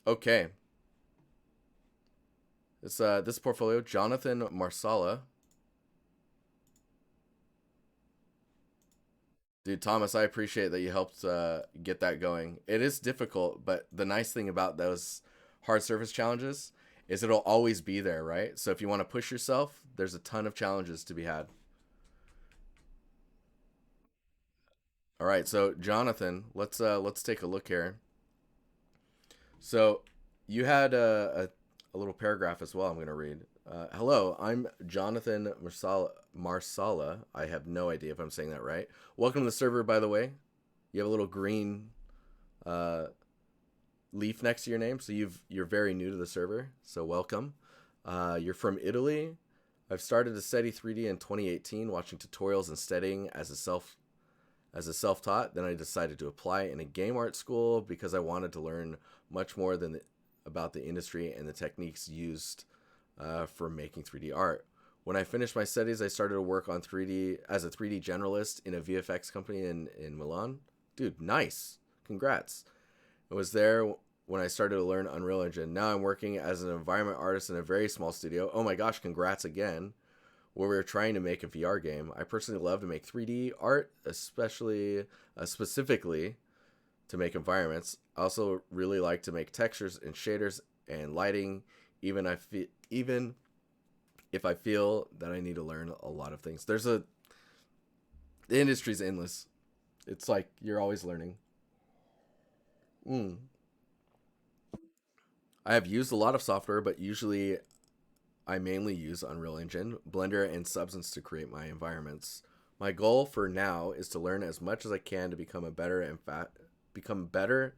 Okay. This portfolio, Jonathan Marsala. Dude, Thomas, I appreciate that you helped get that going. It is difficult, but the nice thing about those hard surface challenges is it'll always be there, right? So if you want to push yourself, there's a ton of challenges to be had. All right, so Jonathan, let's take a look here. So you had a little paragraph as well. I'm going to read. Hello, I'm Jonathan Marsala. I have no idea if I'm saying that right. Welcome to the server, by the way. You have a little green uh, leaf next to your name, so you're very new to the server. So welcome. You're from Italy. I've started to study 3D in 2018, watching tutorials and studying as a self-taught. Then I decided to apply in a game art school because I wanted to learn much more about the industry and the techniques used for making 3D art. When I finished my studies, I started to work on 3D as a 3D generalist in a VFX company in Milan. Dude, nice. Congrats. I was there when I started to learn Unreal Engine. Now I'm working as an environment artist in a very small studio. Oh my gosh, congrats again. Where we were trying to make a VR game. I personally love to make 3D art, especially specifically to make environments. I also really like to make textures and shaders and lighting. Even if I feel that I need to learn a lot of things. The industry's endless. It's like you're always learning. Mm. I have used a lot of software, but usually I mainly use Unreal Engine, Blender, and Substance to create my environments. My goal for now is to learn as much as I can to become better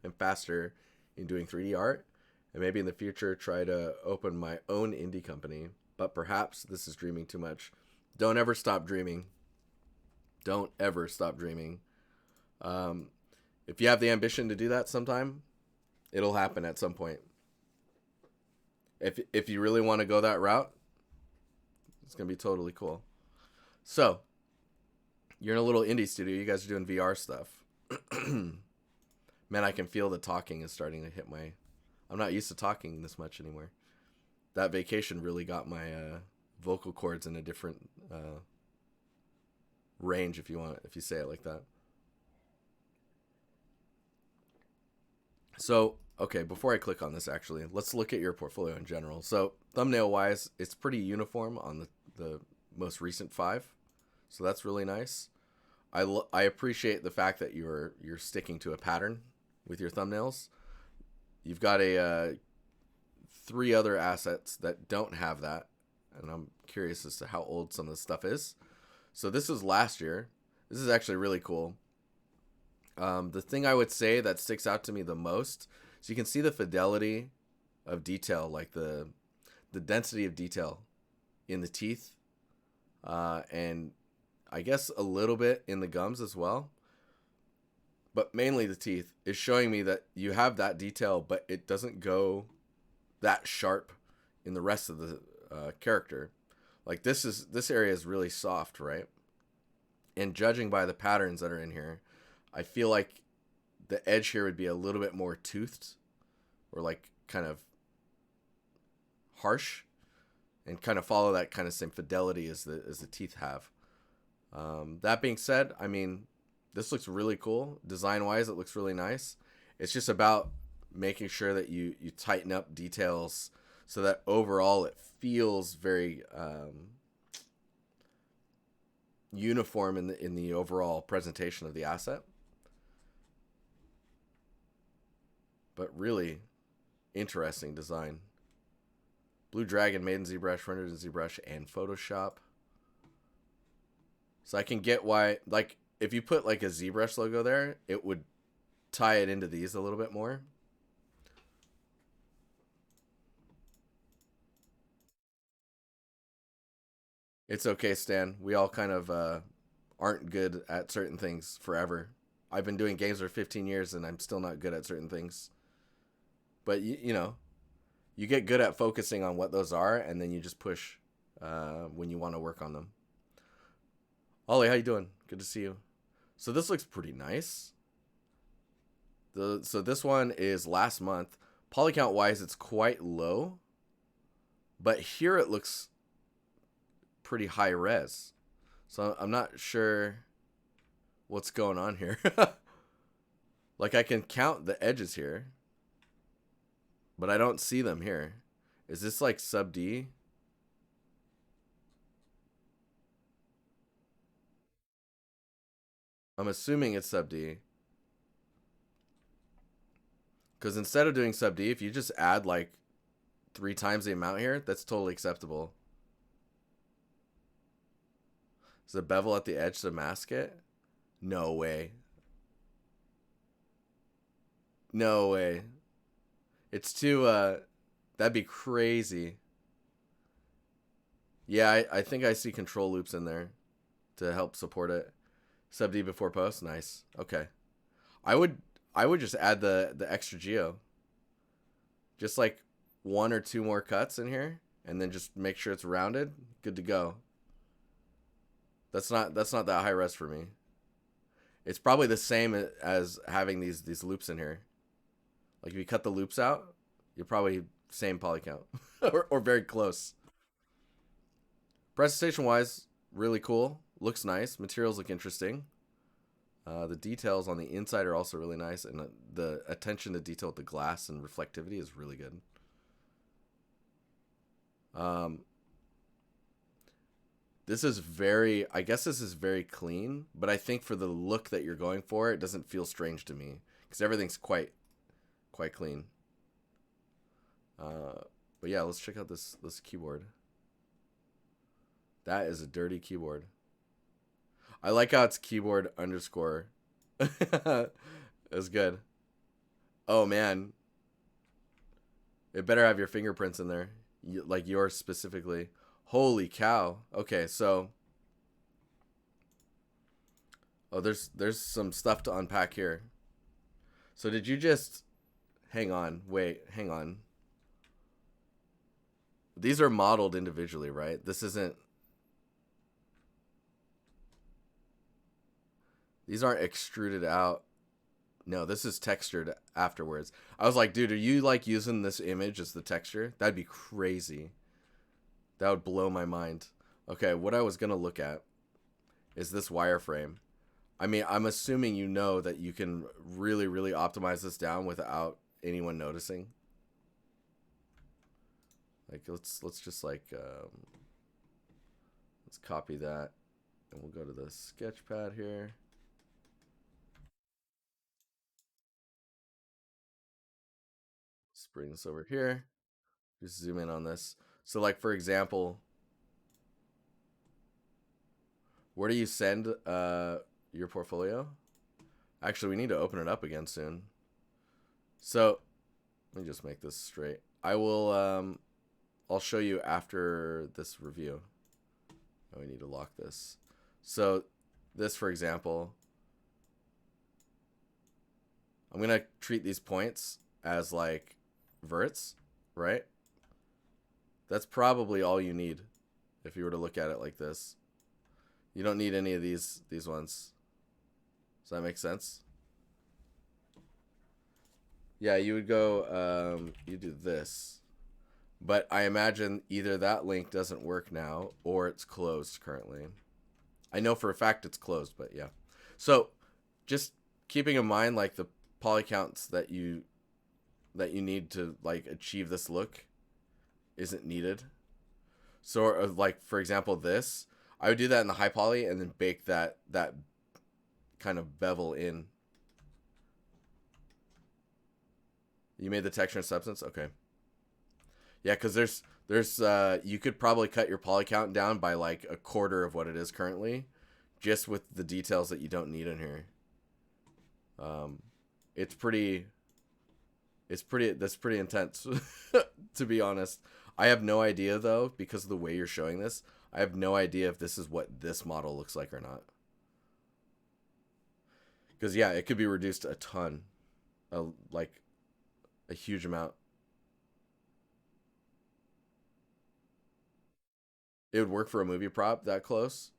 and faster in doing 3D art, and maybe in the future try to open my own indie company. But perhaps this is dreaming too much. Don't ever stop dreaming. Don't ever stop dreaming. Um, if you have the ambition to do that sometime, it'll happen at some point. If you really want to go that route, it's gonna be totally cool. So you're in a little indie studio. You guys are doing VR stuff. Man, I can feel the talking is starting to hit my. I'm not used to talking this much anymore. That vacation really got my vocal cords in a different range, if you say it like that. So, okay, before I click on this, actually, let's look at your portfolio in general. So, thumbnail wise, it's pretty uniform on the most recent five. So that's really nice. I appreciate the fact that you're sticking to a pattern with your thumbnails. You've got a three other assets that don't have that, and I'm curious as to how old some of the stuff is. So this is last year. This is actually really cool. The thing I would say that sticks out to me the most, so you can see the fidelity of detail, like the density of detail in the teeth, and I guess a little bit in the gums as well, but mainly the teeth is showing me that you have that detail, but it doesn't go that sharp in the rest of the character. Like this area is really soft, right? And judging by the patterns that are in here, I feel like the edge here would be a little bit more toothed or like kind of harsh and kind of follow that kind of same fidelity as the teeth have. That being said, I mean, this looks really cool. Design wise, it looks really nice. It's just about making sure that you tighten up details so that overall it feels very uniform in the overall presentation of the asset. But really interesting design. Blue Dragon made in ZBrush, rendered in ZBrush and Photoshop. So I can get why, like, if you put like a ZBrush logo there, it would tie it into these a little bit more. It's okay, Stan. We all kind of aren't good at certain things forever. I've been doing games for 15 years and I'm still not good at certain things. But you know, you get good at focusing on what those are, and then you just push when you want to work on them. Ollie, how you doing? Good to see you. So this looks pretty nice. So this one is last month. Poly count wise, it's quite low, but here it looks pretty high res. So I'm not sure what's going on here. Like I can count the edges here, but I don't see them here. Is this like sub D? I'm assuming it's sub D. Because instead of doing sub D, if you just add like 3 times the amount here, that's totally acceptable. Is the bevel at the edge to mask it? No way. No way. It's too, that'd be crazy. Yeah, I think I see control loops in there to help support it. Sub D before post, nice. Okay. I would I would just add the extra geo. Just like 1 or 2 more cuts in here, and then just make sure it's rounded. Good to go. That's not that high res for me. It's probably the same as having these loops in here. Like if you cut the loops out, you're probably same poly count or very close. Presentation wise, really cool. Looks nice. Materials look interesting. The details on the inside are also really nice, and the attention to detail with the glass and reflectivity is really good. Um, this is I guess this is very clean, but I think for the look that you're going for, it doesn't feel strange to me because everything's quite clean. But yeah, let's check out this keyboard. That is a dirty keyboard. I like how it's keyboard underscore. It's good. Oh man, it better have your fingerprints in there, like yours specifically. Holy cow. Okay, so there's some stuff to unpack here. So did you just hang on? Wait, hang on. These are modeled individually, right? This isn't. These aren't extruded out. No, this is textured afterwards. I was like, dude, are you like using this image as the texture? That'd be crazy. That would blow my mind. Okay, what I was going to look at is this wireframe. I mean, I'm assuming you know that you can really, really optimize this down without anyone noticing. Like, let's just like, let's copy that. And we'll go to the sketch pad here. Let's bring this over here. Just zoom in on this. So like, for example, where do you send your portfolio? Actually, we need to open it up again soon. So let me just make this straight. I'll show you after this review. Oh, we need to lock this. So this, for example, I'm going to treat these points as like verts, right? That's probably all you need if you were to look at it like this. You don't need any of these ones. Does that make sense? Yeah, you would go, you do this. But I imagine either that link doesn't work now or it's closed currently. I know for a fact it's closed, but yeah. So just keeping in mind like the poly counts that you need to like achieve this look isn't needed. So like for example this, I would do that in the high poly and then bake that kind of bevel in. You made the texture and substance? Okay. Yeah, because there's you could probably cut your poly count down by like a quarter of what it is currently, just with the details that you don't need in here. That's pretty intense, to be honest. I have no idea though, because of the way you're showing this. I have no idea if this is what this model looks like or not. Because yeah, it could be reduced a ton, like a huge amount. It would work for a movie prop that close.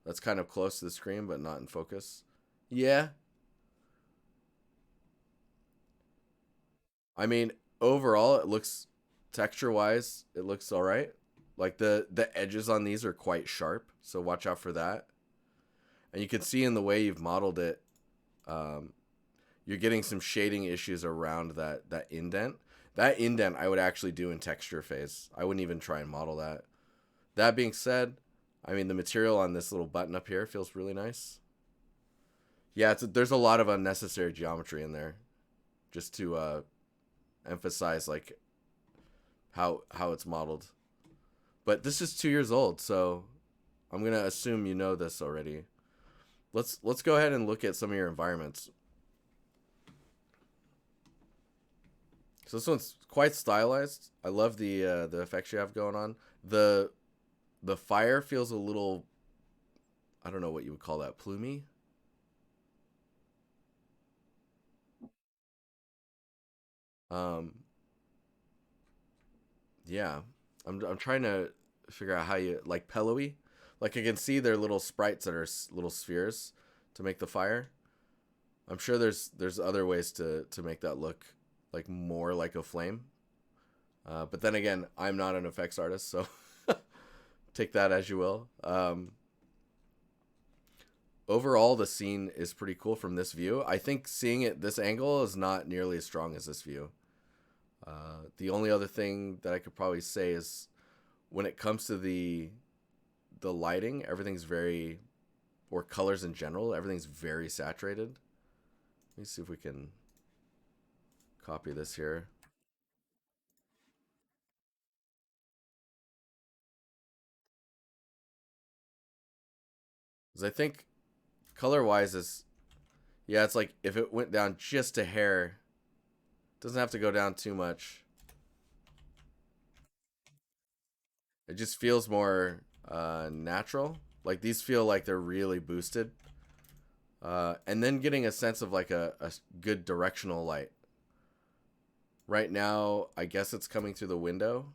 That's kind of close to the screen, but not in focus. Yeah. I mean, overall, it looks texture wise, it looks all right. Like the edges on these are quite sharp, so watch out for that. And you can see in the way you've modeled it, um, you're getting some shading issues around that indent. That indent I would actually do in texture phase. I wouldn't even try and model that. That being said, I mean the material on this little button up here feels really nice. Yeah, there's a lot of unnecessary geometry in there, just to emphasize like how it's modeled. But this is 2 years old, so I'm gonna assume you know this already. Let's go ahead and look at some of your environments. So this one's quite stylized. I love the effects you have going on. The the fire feels a little, I don't know what you would call that, plumy. Um, yeah, I'm trying to figure out how you like pillowy. Like I can see their little sprites that are little spheres to make the fire. I'm sure there's other ways to make that look like more like a flame. But then again, I'm not an effects artist, so take that as you will. Overall, the scene is pretty cool from this view. I think seeing it this angle is not nearly as strong as this view. The only other thing that I could probably say is when it comes to the lighting, everything's very, or colors in general, everything's very saturated. Let me see if we can copy this here. Because I think color wise is, yeah, it's like if it went down just a hair, doesn't have to go down too much. It just feels more natural. Like these feel like they're really boosted. And then getting a sense of like a good directional light. Right now, I guess it's coming through the window,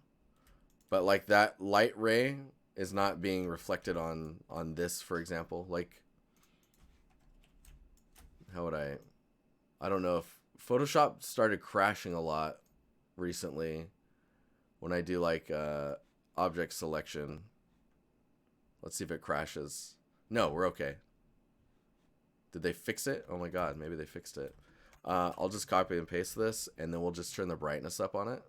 but like that light ray is not being reflected on this, for example. Like, how would I don't know if Photoshop started crashing a lot recently when I do like object selection. Let's see if it crashes. No, we're okay. Did they fix it? Oh my god, maybe they fixed it. I'll just copy and paste this, and then we'll just turn the brightness up on it.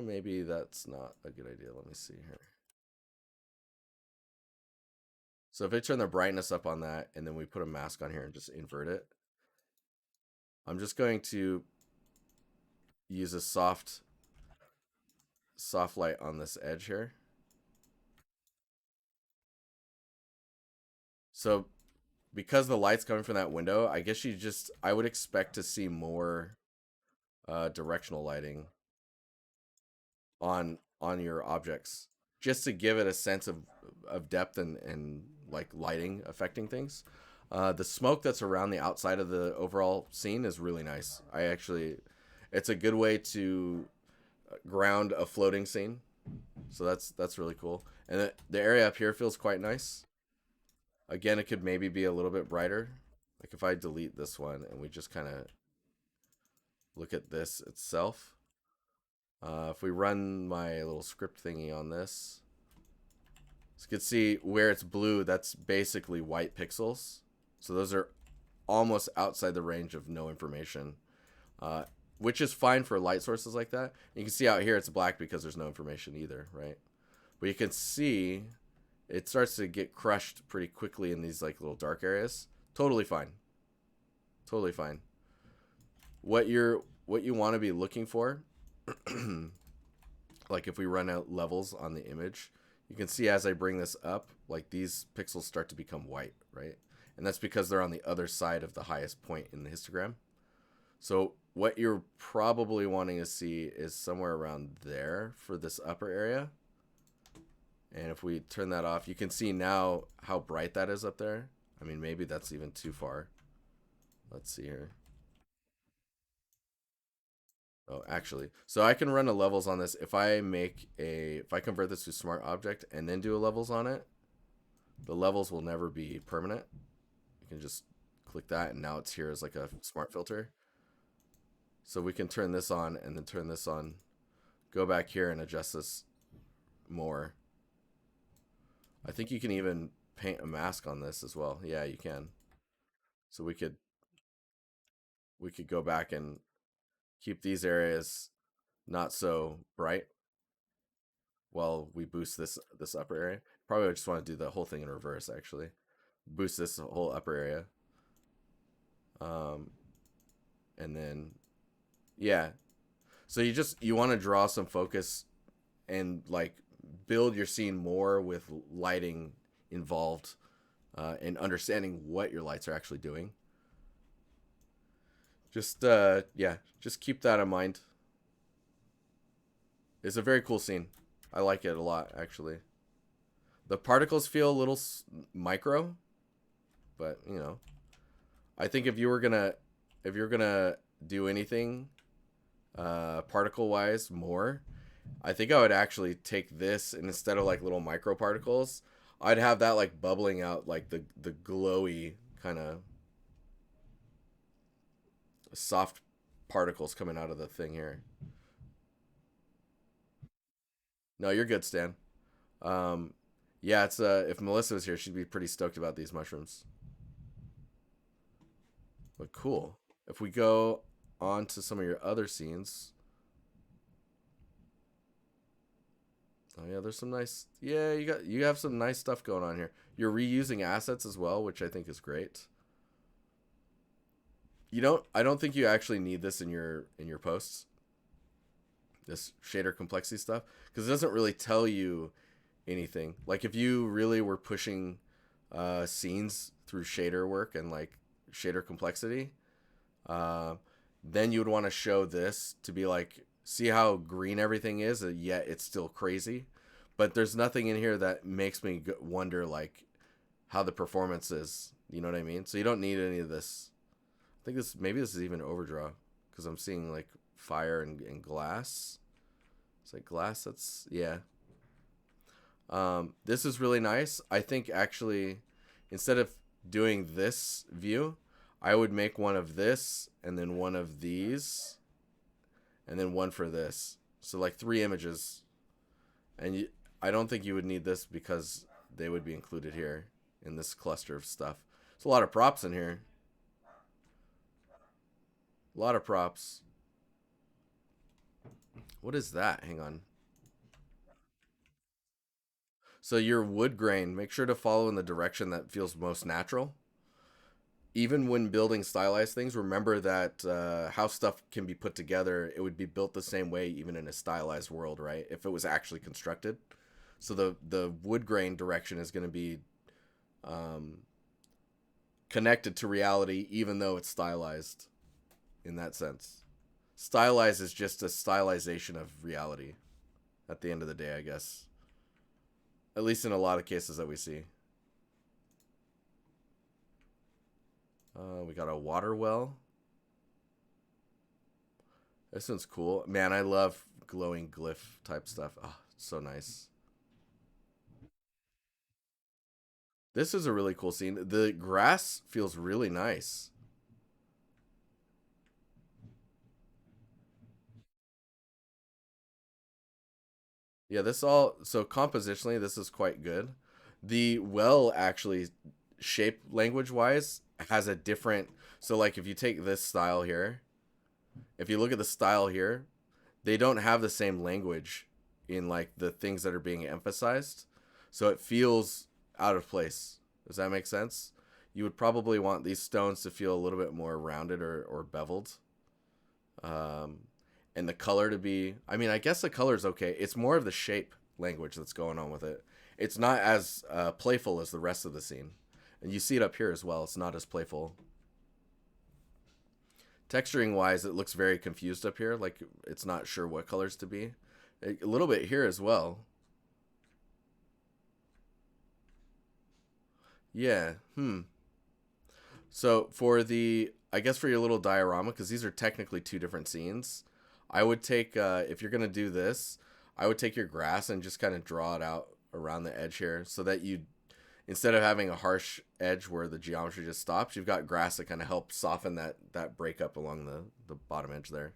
Maybe that's not a good idea. Let me see here. So if I turn the brightness up on that, and then we put a mask on here and just invert it, I'm just going to use a soft light on this edge here. So because the light's coming from that window, I guess I would expect to see more directional lighting on your objects, just to give it a sense of depth and like lighting affecting things. The smoke that's around the outside of the overall scene is really nice. It's a good way to ground a floating scene. So that's really cool. And the area up here feels quite nice. Again, it could maybe be a little bit brighter. Like if I delete this one and we just kind of look at this itself. If we run my little script thingy on this, so you can see where it's blue, that's basically white pixels. So those are almost outside the range of no information, which is fine for light sources like that. You can see out here it's black because there's no information either, right? But you can see it starts to get crushed pretty quickly in these like little dark areas. Totally fine. Totally fine. What you want to be looking for, like if we run out levels on the image, you can see as I bring this up, like these pixels start to become white, right? And that's because they're on the other side of the highest point in the histogram. So what you're probably wanting to see is somewhere around there for this upper area. And if we turn that off, you can see now how bright that is up there. I mean, maybe that's even too far. Let's see here. Oh, actually, so I can run a levels on this. If I convert this to smart object and then do a levels on it, the levels will never be permanent. You can just click that, and now it's here as like a smart filter. So we can turn this on and then turn this on. Go back here and adjust this more. I think you can even paint a mask on this as well. Yeah, you can. So we could go back and keep these areas not so bright while we boost this upper area. Probably I just want to do the whole thing in reverse actually. Boost this whole upper area. Um, and then yeah. So you want to draw some focus and like build your scene more with lighting involved and understanding what your lights are actually doing. Just yeah, just keep that in mind. It's a very cool scene. I like it a lot actually. The particles feel a little micro, but you know, I think if you're gonna do anything particle wise more, I think I would actually take this, and instead of like little micro particles, I'd have that like bubbling out like the glowy kind of soft particles coming out of the thing here. No, you're good, Stan. Um, yeah, it's if Melissa was here, she'd be pretty stoked about these mushrooms. But cool. If we go on to some of your other scenes, oh yeah, there's some nice. Yeah, you have some nice stuff going on here. You're reusing assets as well, which I think is great. You don't. I don't think you actually need this in your posts. This shader complexity stuff, because it doesn't really tell you anything. Like if you really were pushing scenes through shader work and like shader complexity, uh, then you would want to show this to be like, see how green everything is, yet it's still crazy. But there's nothing in here that makes me wonder like how the performance is. You know what I mean? So you don't need any of this. I think this is even overdraw because I'm seeing like fire and glass. It's like glass. That's yeah. This is really nice. I think actually, instead of doing this view, I would make one of this and then one of these and then one for this. So like 3 images. And I don't think you would need this because they would be included here in this cluster of stuff. There's a lot of props in here. A lot of props. What is that? Hang on. So your wood grain, make sure to follow in the direction that feels most natural. Even when building stylized things, remember that how stuff can be put together, it would be built the same way even in a stylized world, right? If it was actually constructed. So the wood grain direction is going to be um, connected to reality, even though it's stylized in that sense. Stylized is just a stylization of reality at the end of the day, I guess. At least in a lot of cases that we see. We got a water well. This one's cool. Man, I love glowing glyph type stuff. Oh, so nice. This is a really cool scene. The grass feels really nice. Yeah, so compositionally, this is quite good. The well actually, shape language wise, has a different. So, like, if you take this style here, if you look at the style here, they don't have the same language in like the things that are being emphasized. So it feels out of place. Does that make sense? You would probably want these stones to feel a little bit more rounded or beveled. Um, and the color to be, I mean, I guess the color is okay. It's more of the shape language that's going on with it. It's not as playful as the rest of the scene. And you see it up here as well. It's not as playful. Texturing wise, it looks very confused up here. Like it's not sure what colors to be. A little bit here as well. Yeah. So for I guess for your little diorama, because these are technically 2 different scenes, I would take, if you're going to do this, I would take your grass and just kind of draw it out around the edge here so that instead of having a harsh edge where the geometry just stops, you've got grass that kind of helps soften that breakup along the bottom edge there.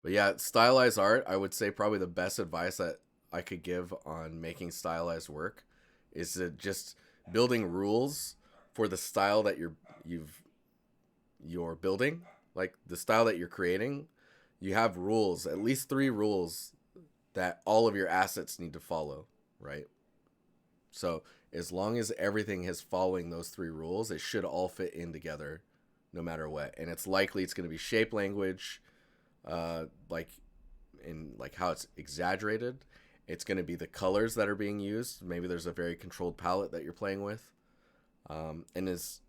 But yeah, stylized art, I would say probably the best advice that I could give on making stylized work is to just building rules for the style that you're building, like the style that you're creating. You have rules, at least 3 rules that all of your assets need to follow, right? So as long as everything is following those 3 rules, it should all fit in together no matter what. And it's likely it's going to be shape language, like in like how it's exaggerated. It's going to be the colors that are being used. Maybe there's a very controlled palette that you're playing with, and is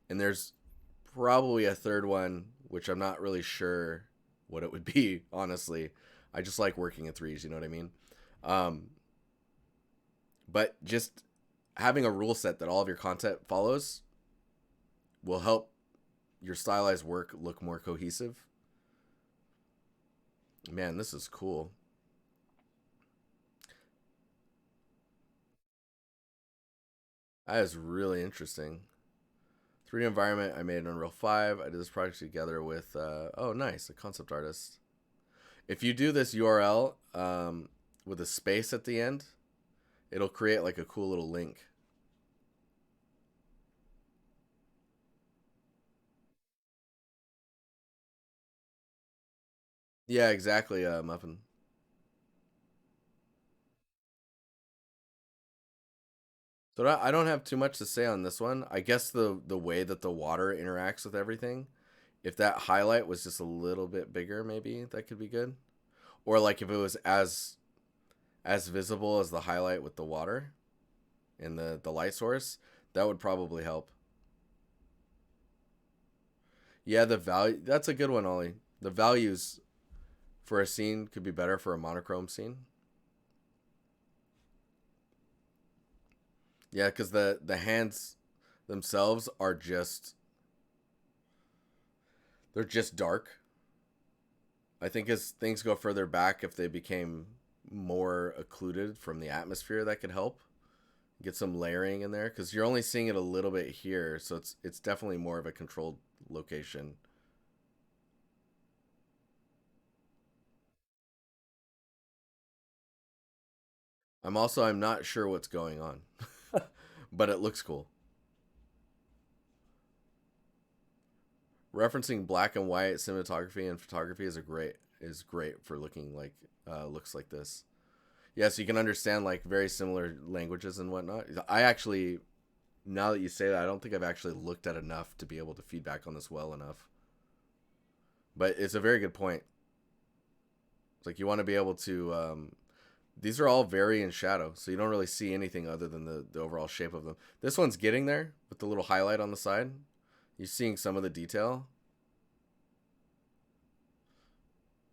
and there's probably a third one which I'm not really sure what it would be. Honestly, I just like working in threes. You know what I mean? Um, but just having a rule set that all of your content follows will help your stylized work look more cohesive. Man, this is cool. That is really interesting. 3D environment I made in Unreal 5. I did this project together with, oh, nice, a concept artist. If you do this URL with a space at the end, it'll create like a cool little link. Yeah, exactly, Muffin. So I don't have too much to say on this one. I guess the way that the water interacts with everything, if that highlight was just a little bit bigger, maybe that could be good. Or like if it was as visible as the highlight with the water in the light source, that would probably help. Yeah, the value, that's a good one, Ollie. The values for a scene could be better for a monochrome scene. Yeah, because the hands themselves are just they're just dark. I think as things go further back, if they became more occluded from the atmosphere, that could help get some layering in there because you're only seeing it a little bit here, so it's definitely more of a controlled location. I'm not sure what's going on, but it looks cool. Referencing black and white cinematography and photography is great for looking like looks like this. Yeah, so you can understand like very similar languages and whatnot. I actually, now that you say that, I don't think I've actually looked at enough to be able to feedback on this well enough. But it's a very good point. It's like you want to be able to. These are all very in shadow, so you don't really see anything other than the overall shape of them. This one's getting there with the little highlight on the side. You're seeing some of the detail.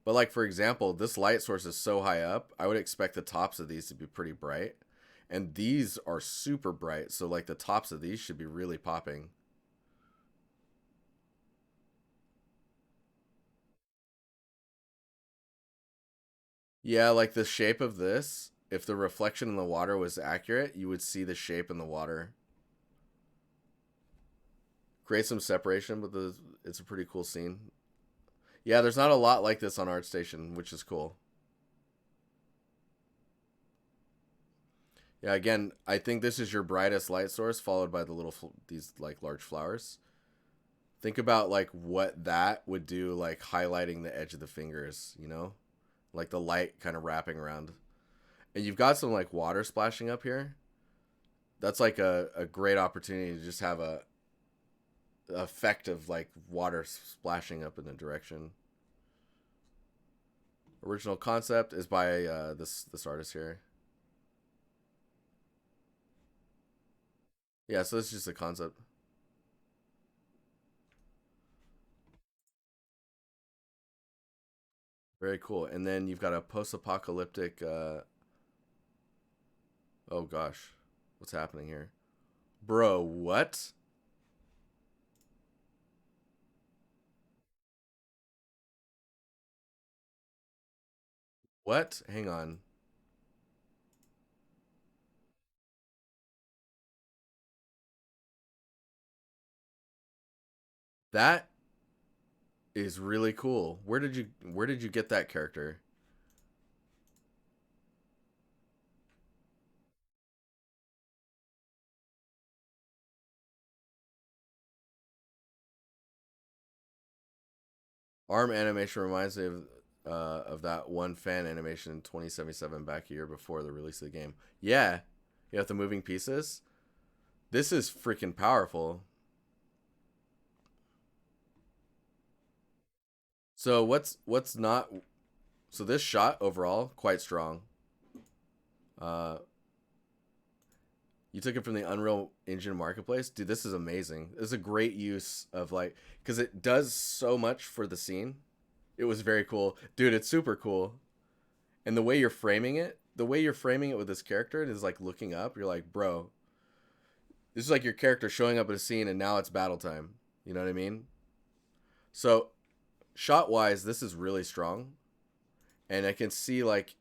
But like for example, this light source is so high up, I would expect the tops of these to be pretty bright. And these are super bright, so like the tops of these should be really popping. Yeah, like the shape of this, if the reflection in the water was accurate, you would see the shape in the water. Create some separation, but it's a pretty cool scene. Yeah, there's not a lot like this on ArtStation, which is cool. Yeah, again, I think this is your brightest light source, followed by the these like large flowers. Think about like what that would do, like highlighting the edge of the fingers, like the light kind of wrapping around. And you've got some like water splashing up here. That's like a great opportunity to just have a effect of like water splashing up in the direction. Original concept is by this artist here. Yeah, so this is just a concept. Very cool. And then you've got a post-apocalyptic. Oh gosh, what's happening here, bro? What? What? Hang on. That is really cool. Where did you get that character? Arm animation reminds me of that one fan animation in 2077 back a year before the release of the game. Yeah, you have the moving pieces. This is freaking powerful. So what's not? So this shot overall quite strong. Uh, you took it from the Unreal Engine marketplace, dude. This is amazing. This is a great use of like because it does so much for the scene. It was very cool, dude. It's super cool, and the way you're framing it with this character, it is like looking up. You're like, bro, this is like your character showing up at a scene, and now it's battle time. You know what I mean? So shot wise, this is really strong, and I can see like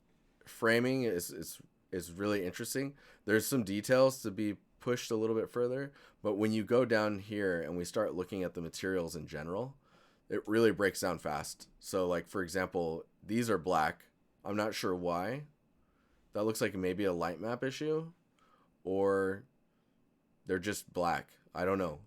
framing is really interesting. There's some details to be pushed a little bit further, but when you go down here and we start looking at the materials in general, it really breaks down fast. So like for example, these are black. I'm not sure why. That looks like maybe a light map issue or they're just black. I don't know.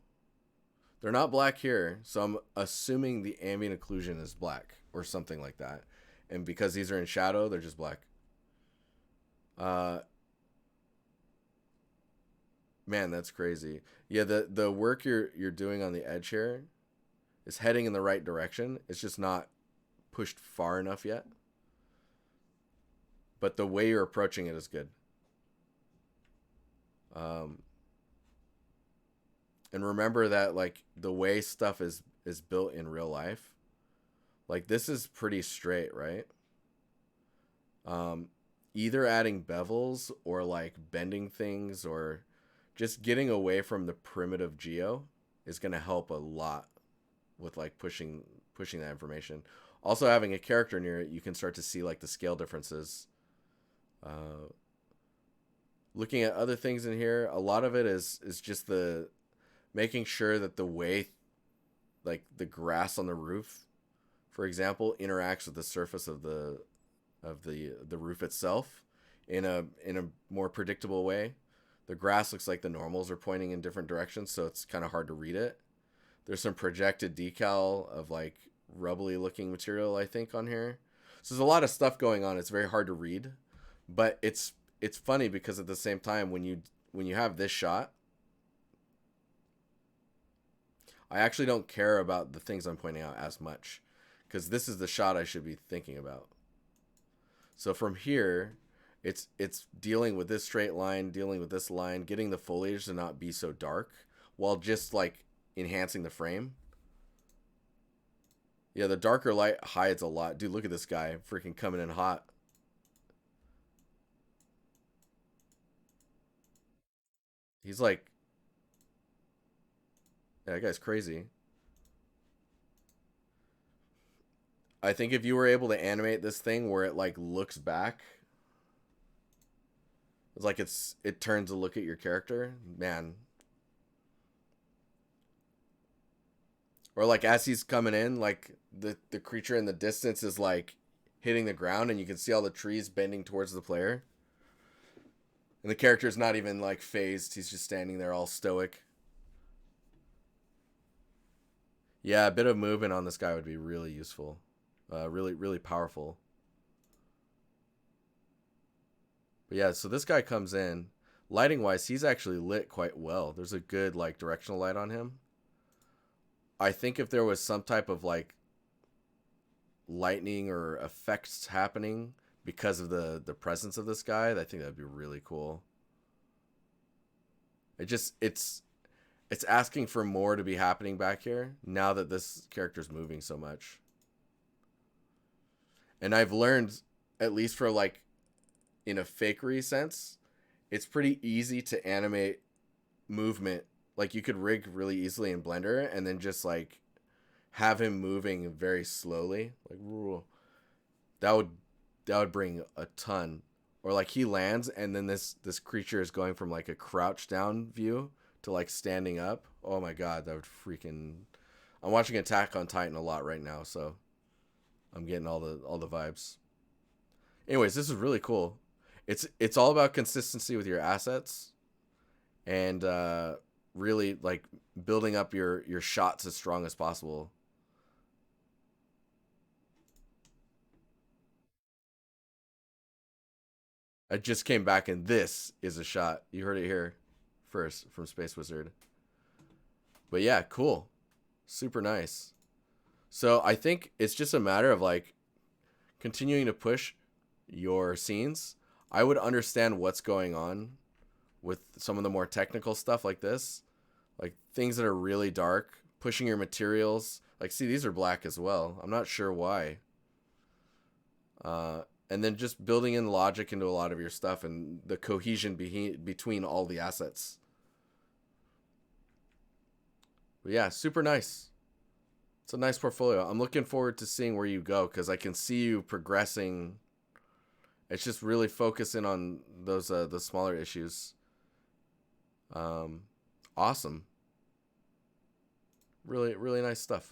They're not black here, so I'm assuming the ambient occlusion is black or something like that. And because these are in shadow, they're just black. Uh, Man, that's crazy. Yeah, the work you're doing on the edge here is heading in the right direction. It's just not pushed far enough yet. But the way you're approaching it is good. Um, and remember that like the way stuff is built in real life, like this is pretty straight, right? Um, Either adding bevels or like bending things or just getting away from the primitive geo is going to help a lot with like pushing that information. Also, having a character near it, you can start to see like the scale differences. Uh, Looking at other things in here, a lot of it is just the making sure that the way like the grass on the roof, for example, interacts with the surface of the roof itself in a more predictable way. The grass looks like the normals are pointing in different directions, so it's kind of hard to read it. There's some projected decal of like rubbly looking material, I think, on here. So there's a lot of stuff going on. It's very hard to read, but it's funny because at the same time when you have this shot, I actually don't care about the things I'm pointing out as much because this is the shot I should be thinking about. So from here, it's dealing with this straight line, dealing with this line, getting the foliage to not be so dark while just like enhancing the frame. Yeah, the darker light hides a lot. Dude, look at this guy freaking coming in hot. He's like, yeah, that guy's crazy. I think if you were able to animate this thing where it like looks back, it's like it turns to look at your character, man. Or like as he's coming in, like the creature in the distance is like hitting the ground, and you can see all the trees bending towards the player. And the character's not even like phased; he's just standing there all stoic. Yeah, a bit of movement on this guy would be really useful, really powerful. But yeah, so this guy comes in, lighting wise, he's actually lit quite well. There's a good like directional light on him. I think if there was some type of like lightning or effects happening because of the presence of this guy, I think that'd be really cool. It's asking for more to be happening back here now that this character's moving so much. And I've learned, at least for like in a fakery sense, it's pretty easy to animate movement. Like you could rig really easily in Blender and then just like have him moving very slowly. Like that would that would bring a ton. Or like he lands and then this creature is going from like a crouch down view to like standing up. Oh my god, that would freaking. I'm watching Attack on Titan a lot right now, so I'm getting all the vibes. Anyways, this is really cool. It's all about consistency with your assets and really like building up your shots as strong as possible. I just came back and this is a shot. You heard it here first from Space Wizard. But yeah, cool. Super nice. So I think it's just a matter of like continuing to push your scenes. I would understand what's going on with some of the more technical stuff like this. Like things that are really dark, pushing your materials. Like see these are black as well. I'm not sure why. And then just building in logic into a lot of your stuff and the cohesion between all the assets. But yeah, super nice. It's a nice portfolio. I'm looking forward to seeing where you go because I can see you progressing. It's just really focusing on those the smaller issues. Um, awesome. Really really nice stuff.